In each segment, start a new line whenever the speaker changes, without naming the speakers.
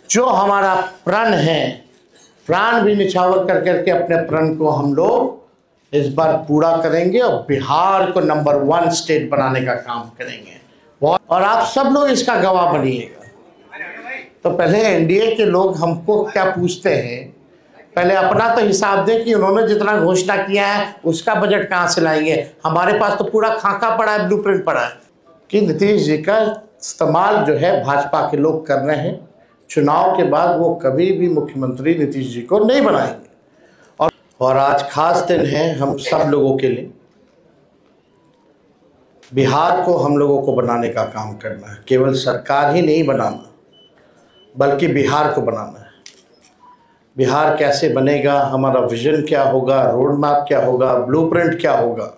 जो हमारा प्रण है, प्राण भी निछावर कर करके अपने प्रण को हम लोग इस बार पूरा करेंगे और बिहार को नंबर 1 स्टेट बनाने का काम करेंगे। और आप सब लोग इसका गवाह बनिएगा। तो पहले एनडीए के लोग हमको क्या पूछते हैं, पहले अपना तो हिसाब दें कि उन्होंने जितना घोषणा किया है उसका बजट कहाँ से लाएंगे। हमारे पास तो पूरा खाका पड़ा है, ब्लूप्रिंट पड़ा है कि नीतीश जी का इस्तेमाल जो है भाजपा के लोग कर रहे हैं। चुनाव के बाद वो कभी भी मुख्यमंत्री नीतीश जी को नहीं बनाएंगे। और आज खास दिन है हम सब लोगों के लिए। बिहार को हम लोगों को बनाने का काम करना है, केवल सरकार ही नहीं बनाना बल्कि बिहार को बनाना है। बिहार कैसे बनेगा, हमारा विजन क्या होगा, रोड मैप क्या होगा, ब्लूप्रिंट क्या होगा,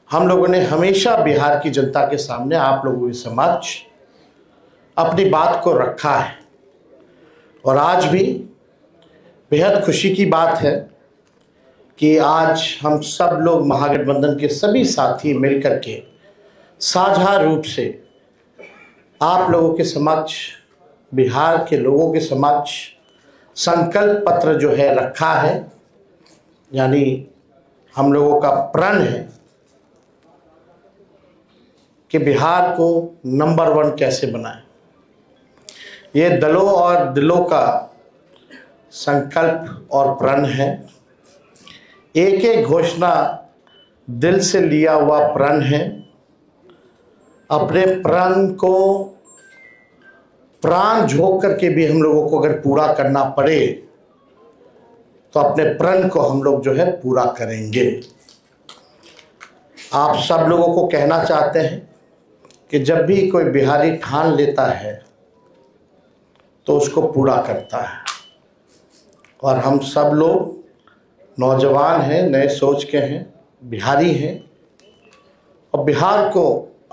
हम लोगों ने हमेशा बिहार की जनता के सामने, आप लोगों के समक्ष अपनी बात को रखा है। और आज भी बेहद खुशी की बात है कि आज हम सब लोग महागठबंधन के सभी साथी मिलकर के साझा रूप से आप लोगों के समक्ष, बिहार के लोगों के समक्ष संकल्प पत्र जो है रखा है। यानी हम लोगों का प्रण है कि बिहार को नंबर 1 कैसे बनाएं। ये दलों और दिलों का संकल्प और प्रण है। एक एक घोषणा दिल से लिया हुआ प्रण है। अपने प्रण को प्राण झोंक करके भी हम लोगों को अगर पूरा करना पड़े तो अपने प्रण को हम लोग जो है पूरा करेंगे। आप सब लोगों को कहना चाहते हैं कि जब भी कोई बिहारी ठान लेता है तो उसको पूरा करता है। और हम सब लोग नौजवान हैं, नए सोच के हैं, बिहारी हैं और बिहार को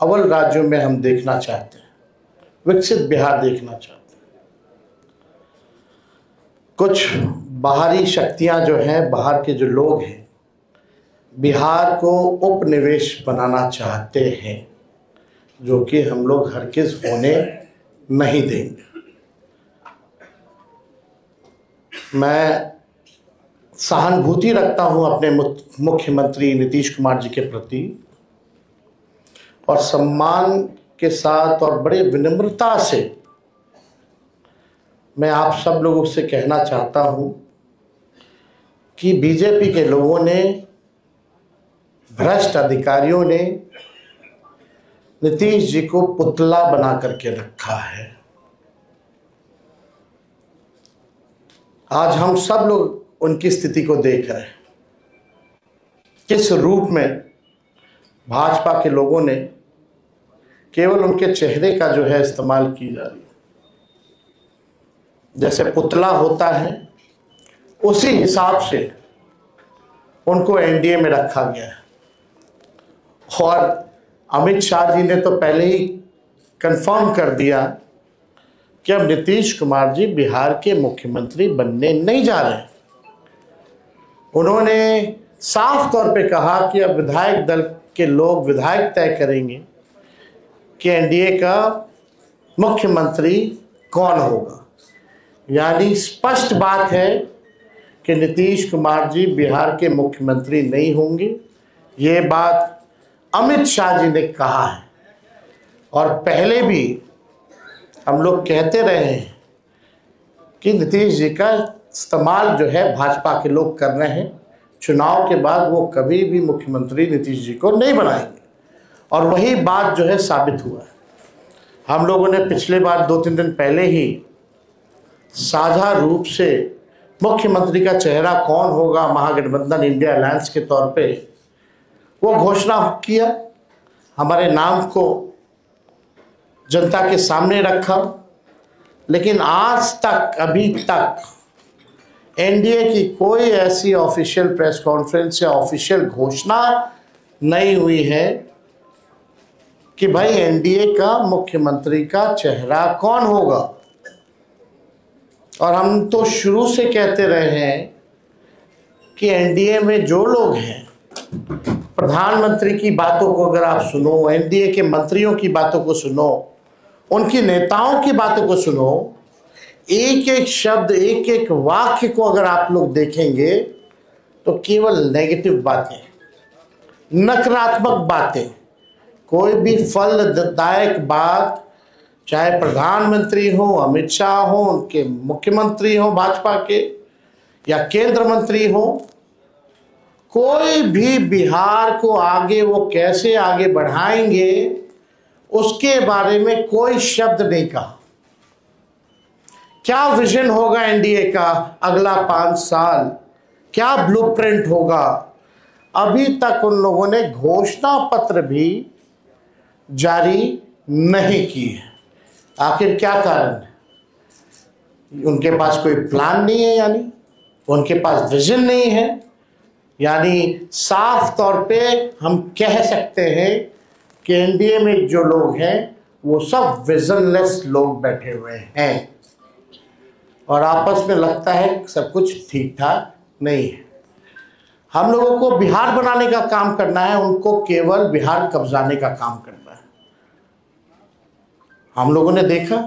अव्वल राज्यों में हम देखना चाहते हैं, विकसित बिहार देखना चाहते हैं। कुछ बाहरी शक्तियां जो हैं, बाहर के जो लोग हैं, बिहार को उपनिवेश बनाना चाहते हैं, जो कि हम लोग हरगिज़ होने नहीं देंगे। मैं सहानुभूति रखता हूं अपने मुख्यमंत्री नीतीश कुमार जी के प्रति और सम्मान के साथ और बड़े विनम्रता से मैं आप सब लोगों से कहना चाहता हूं कि बीजेपी के लोगों ने, भ्रष्ट अधिकारियों ने नीतीश जी को पुतला बना करके रखा है। आज हम सब लोग उनकी स्थिति को देख रहे हैं, किस रूप में भाजपा के लोगों ने केवल उनके चेहरे का जो है इस्तेमाल की जा रही है। जैसे पुतला होता है उसी हिसाब से उनको एनडीए में रखा गया है। और अमित शाह जी ने तो पहले ही कंफर्म कर दिया कि अब नीतीश कुमार जी बिहार के मुख्यमंत्री बनने नहीं जा रहे। उन्होंने साफ तौर पे कहा कि अब विधायक दल के लोग, विधायक तय करेंगे कि एनडीए का मुख्यमंत्री कौन होगा। यानी स्पष्ट बात है कि नीतीश कुमार जी बिहार के मुख्यमंत्री नहीं होंगे। ये बात अमित शाह जी ने कहा है और पहले भी हम लोग कहते रहे हैं कि नीतीश जी का इस्तेमाल जो है भाजपा के लोग कर रहे हैं। चुनाव के बाद वो कभी भी मुख्यमंत्री नीतीश जी को नहीं बनाएंगे और वही बात जो है साबित हुआ है। हम लोगों ने पिछले बार 2-3 दिन पहले ही साझा रूप से मुख्यमंत्री का चेहरा कौन होगा महागठबंधन इंडिया अलायंस के तौर पे वो घोषणा किया, हमारे नाम को जनता के सामने रखा। लेकिन आज तक, अभी तक एनडीए की कोई ऐसी ऑफिशियल प्रेस कॉन्फ्रेंस या ऑफिशियल घोषणा नहीं हुई है कि भाई एनडीए का मुख्यमंत्री का चेहरा कौन होगा। और हम तो शुरू से कहते रहे हैं कि एनडीए में जो लोग हैं, प्रधानमंत्री की बातों को अगर आप सुनो, एनडीए के मंत्रियों की बातों को सुनो, उनकी नेताओं की बातों को सुनो, एक एक शब्द, एक एक वाक्य को अगर आप लोग देखेंगे तो केवल नेगेटिव बातें, नकारात्मक बातें, कोई भी फलदायक बात, चाहे प्रधानमंत्री हो, अमित शाह हो, उनके मुख्यमंत्री हो भाजपा के, या केंद्र मंत्री हो, कोई भी बिहार को आगे वो कैसे आगे बढ़ाएंगे उसके बारे में कोई शब्द नहीं कहा। क्या विजन होगा एनडीए का अगला 5 साल, क्या ब्लूप्रिंट होगा, अभी तक उन लोगों ने घोषणा पत्र भी जारी नहीं की है। आखिर क्या कारण है? उनके पास कोई प्लान नहीं है, यानी उनके पास विजन नहीं है। यानी साफ तौर पे हम कह सकते हैं कि एनडीए में जो लोग हैं वो सब विजनलेस लोग बैठे हुए हैं और आपस में लगता है सब कुछ ठीक ठाक नहीं है। हम लोगों को बिहार बनाने का काम करना है, उनको केवल बिहार कब्जाने का काम करना है। हम लोगों ने देखा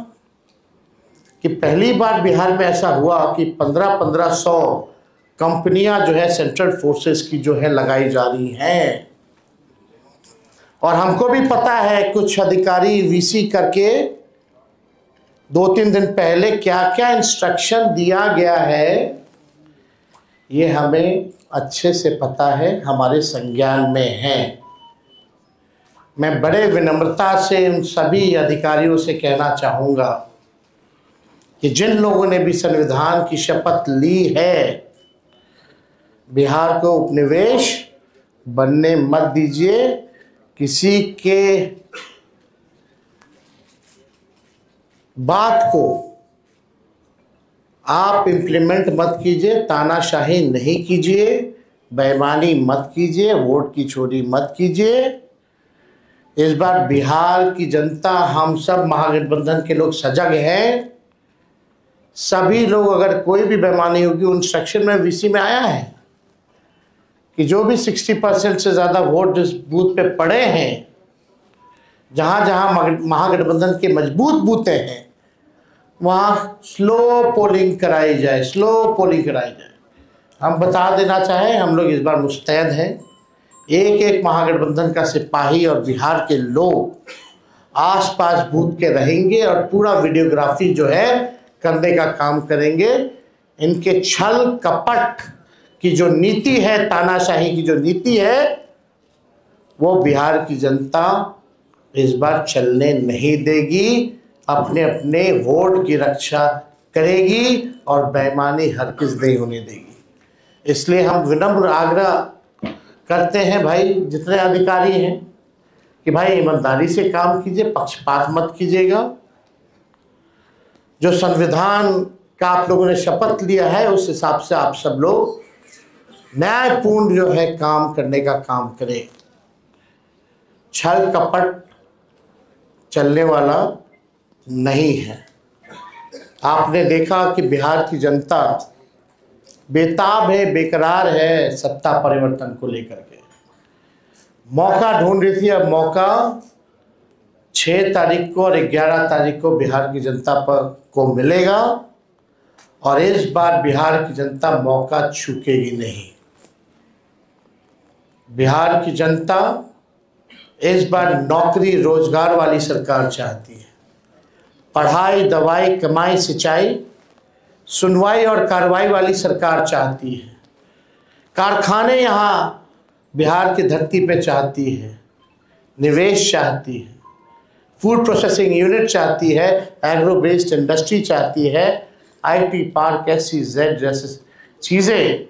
कि पहली बार बिहार में ऐसा हुआ कि 1500 कंपनियां जो है सेंट्रल फोर्सेस की जो है लगाई जा रही हैं। और हमको भी पता है कुछ अधिकारी वीसी करके 2-3 दिन पहले क्या क्या इंस्ट्रक्शन दिया गया है, ये हमें अच्छे से पता है, हमारे संज्ञान में है। मैं बड़े विनम्रता से उन सभी अधिकारियों से कहना चाहूँगा कि जिन लोगों ने भी संविधान की शपथ ली है, बिहार को उपनिवेश बनने मत दीजिए, किसी के बात को आप इम्प्लीमेंट मत कीजिए, तानाशाही नहीं कीजिए, बेईमानी मत कीजिए, वोट की चोरी मत कीजिए। इस बार बिहार की जनता, हम सब महागठबंधन के लोग सजग हैं। सभी लोग, अगर कोई भी बेईमानी होगी, उन सेक्शन में वीसी में आया है कि जो भी 60% से ज़्यादा वोट जिस बूथ पे पड़े हैं, जहाँ जहाँ महागठबंधन के मजबूत बूथें हैं, वहाँ स्लो पोलिंग कराई जाए, स्लो पोलिंग कराई जाए। हम बता देना चाहें, हम लोग इस बार मुस्तैद हैं। एक एक महागठबंधन का सिपाही और बिहार के लोग आसपास बूथ के रहेंगे और पूरा वीडियोग्राफी जो है करने का काम करेंगे। इनके छल कपट की जो नीति है, तानाशाही की जो नीति है, वो बिहार की जनता इस बार चलने नहीं देगी। अपने अपने वोट की रक्षा करेगी और बेईमानी हरगिज़ नहीं होने देगी। इसलिए हम विनम्र आग्रह करते हैं भाई, जितने अधिकारी हैं, कि भाई ईमानदारी से काम कीजिए, पक्षपात मत कीजिएगा। जो संविधान का आप लोगों ने शपथ लिया है उस हिसाब से आप सब लोग न्यायपूर्ण जो है काम करने का काम करें। छल कपट चलने वाला नहीं है। आपने देखा कि बिहार की जनता बेताब है, बेकरार है सत्ता परिवर्तन को लेकर के, मौका ढूंढ रही थी। अब मौका 6 तारीख को और 11 तारीख को बिहार की जनता को मिलेगा और इस बार बिहार की जनता मौका चूकेगी नहीं। बिहार की जनता इस बार नौकरी रोजगार वाली सरकार चाहती है। पढ़ाई, दवाई, कमाई, सिंचाई, सुनवाई और कार्रवाई वाली सरकार चाहती है। कारखाने यहाँ बिहार की धरती पे चाहती है, निवेश चाहती है, फूड प्रोसेसिंग यूनिट चाहती है, एग्रो बेस्ड इंडस्ट्री चाहती है, आईटी पार्क, SEZ जैसे चीज़ें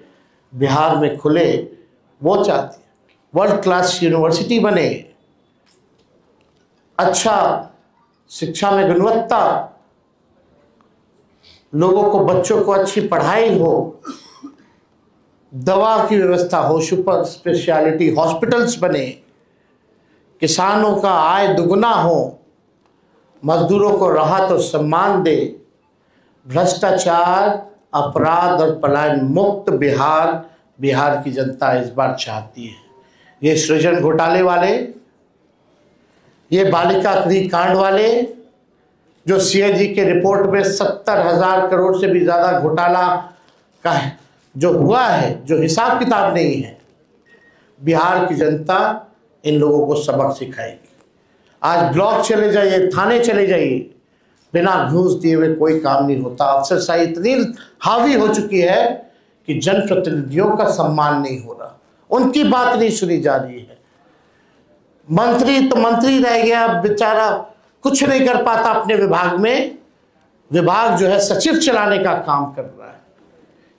बिहार में खुले, वो चाहती है। वर्ल्ड क्लास यूनिवर्सिटी बने, अच्छा शिक्षा में गुणवत्ता, लोगों को, बच्चों को अच्छी पढ़ाई हो, दवा की व्यवस्था हो, सुपर स्पेशलिटी हॉस्पिटल्स बने, किसानों का आय दुगना हो, मजदूरों को राहत और सम्मान दे, भ्रष्टाचार, अपराध और पलायन मुक्त बिहार की जनता इस बार चाहती है। ये सृजन घोटाले वाले, ये बालिका गृह कांड वाले, जो CAG के रिपोर्ट में 70,000 करोड़ से भी ज़्यादा घोटाला का है जो हुआ है, जो हिसाब किताब नहीं है, बिहार की जनता इन लोगों को सबक सिखाएगी। आज ब्लॉक चले जाइए, थाने चले जाइए, बिना घूस दिए हुए कोई काम नहीं होता। अफसरशाही इतनी हावी हो चुकी है कि जनप्रतिनिधियों का सम्मान नहीं हो रहा, उनकी बात नहीं सुनी जा रही है। मंत्री तो मंत्री रह गया, बेचारा कुछ नहीं कर पाता अपने विभाग में, विभाग जो है सचिव चलाने का काम कर रहा है।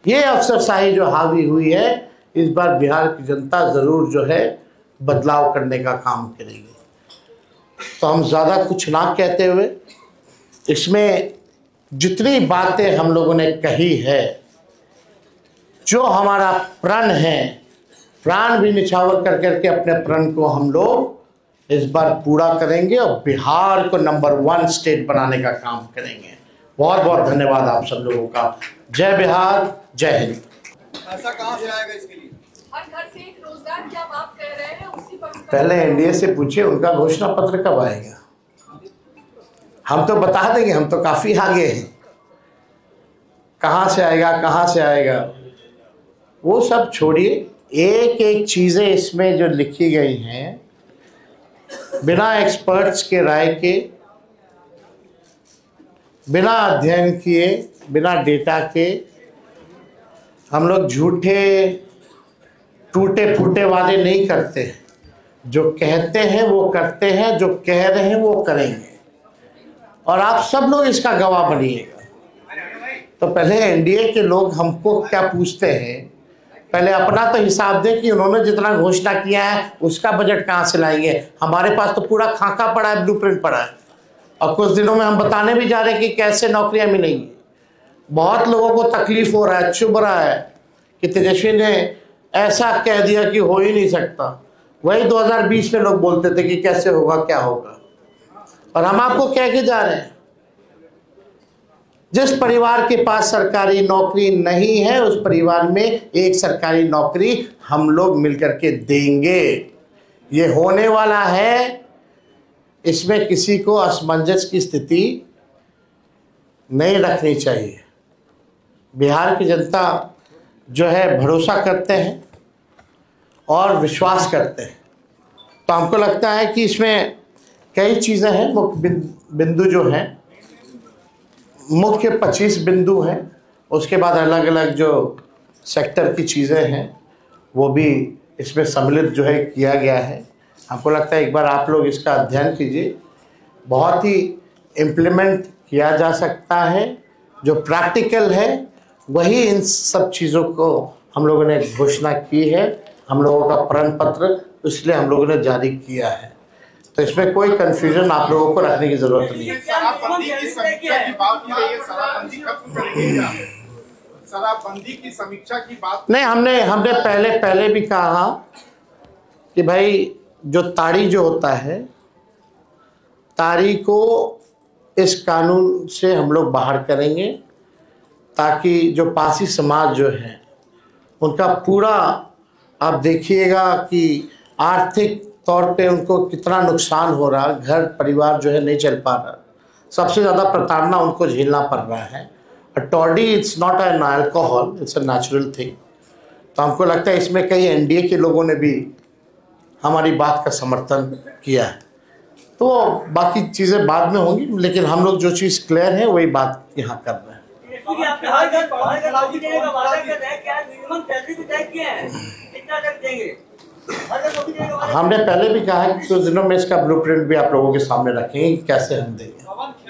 ये अफसरशाही जो हावी हुई है, इस बार बिहार की जनता जरूर जो है बदलाव करने का काम करेगी। तो हम ज़्यादा कुछ ना कहते हुए, इसमें जितनी बातें हम लोगों ने कही है, जो हमारा प्रण है, प्राण भी निछावर कर करके अपने प्रण को हम लोग इस बार पूरा करेंगे और बिहार को नंबर 1 स्टेट बनाने का काम करेंगे। बहुत बहुत धन्यवाद आप सब लोगों का। जय बिहार, जय हिंद।
ऐसा कहां से आएगा इसके लिए?
हर घर से एक रोजगार की आप बात कह रहे हैं, उसी पर
पहले NDA से पूछिए उनका घोषणा पत्र कब आएगा। हम तो बता देंगे, हम तो काफी आगे हैं। कहां से आएगा, कहां से आएगा, वो सब छोड़िए। एक एक चीजें इसमें जो लिखी गई हैं, बिना एक्सपर्ट्स के राय के, बिना अध्ययन किए, बिना डेटा के हम लोग झूठे टूटे फूटे वादे नहीं करते हैं। जो कहते हैं वो करते हैं, जो कह रहे हैं वो करेंगे, और आप सब लोग इसका गवाह बनिएगा। तो पहले NDA के लोग हमको क्या पूछते हैं, पहले अपना तो हिसाब दें कि उन्होंने जितना घोषणा किया है उसका बजट कहाँ से लाएंगे। हमारे पास तो पूरा खाका पड़ा है, ब्लूप्रिंट पड़ा है, और कुछ दिनों में हम बताने भी जा रहे हैं कि कैसे नौकरियां मिलेंगी। बहुत लोगों को तकलीफ हो रहा है, चुभ रहा है कि तेजस्वी ने ऐसा कह दिया कि हो ही नहीं सकता। वही 2020 में लोग बोलते थे कि कैसे होगा, क्या होगा, और हम आपको कह के जा रहे हैं, जिस परिवार के पास सरकारी नौकरी नहीं है उस परिवार में एक सरकारी नौकरी हम लोग मिलकर के देंगे। ये होने वाला है, इसमें किसी को असमंजस की स्थिति नहीं रखनी चाहिए। बिहार की जनता जो है भरोसा करते हैं और विश्वास करते हैं, तो हमको लगता है कि इसमें कई चीज़ें हैं। मुख्य बिंदु जो हैं, मुख्य 25 बिंदु हैं, उसके बाद अलग अलग जो सेक्टर की चीज़ें हैं वो भी इसमें सम्मिलित जो है किया गया है। हमको लगता है एक बार आप लोग इसका अध्ययन कीजिए, बहुत ही इम्प्लीमेंट किया जा सकता है। जो प्रैक्टिकल है वही इन सब चीज़ों को हम लोगों ने घोषणा की है, हम लोगों का प्रण पत्र इसलिए हम लोगों ने जारी किया है। तो इसमें कोई कंफ्यूजन आप लोगों को रखने की जरूरत नहीं है।
शराबबंदी की समीक्षा की बात की रही है, शराबबंदी कब करेंगे क्या? शराबबंदी की समीक्षा की बात
नहीं, हमने पहले भी कहा कि भाई जो ताड़ी जो होता है, ताड़ी को इस कानून से हम लोग बाहर करेंगे, ताकि जो पासी समाज जो है उनका पूरा, आप देखिएगा कि आर्थिक तौर पे उनको कितना नुकसान हो रहा, घर परिवार जो है नहीं चल पा रहा, सबसे ज़्यादा प्रताड़ना उनको झेलना पड़ रहा है। Toddy it's not an alcohol, it's a natural thing. तो हमको लगता है इसमें कई NDA के लोगों ने भी हमारी बात का समर्थन किया है। तो बाकी चीज़ें बाद में होंगी, लेकिन हम लोग जो चीज़ क्लियर है वही बात यहाँ कर रहे हैं। हमने पहले भी कहा है कि कुछ दिनों में इसका ब्लूप्रिंट भी आप लोगों के सामने रखेंगे, कैसे हम देंगे।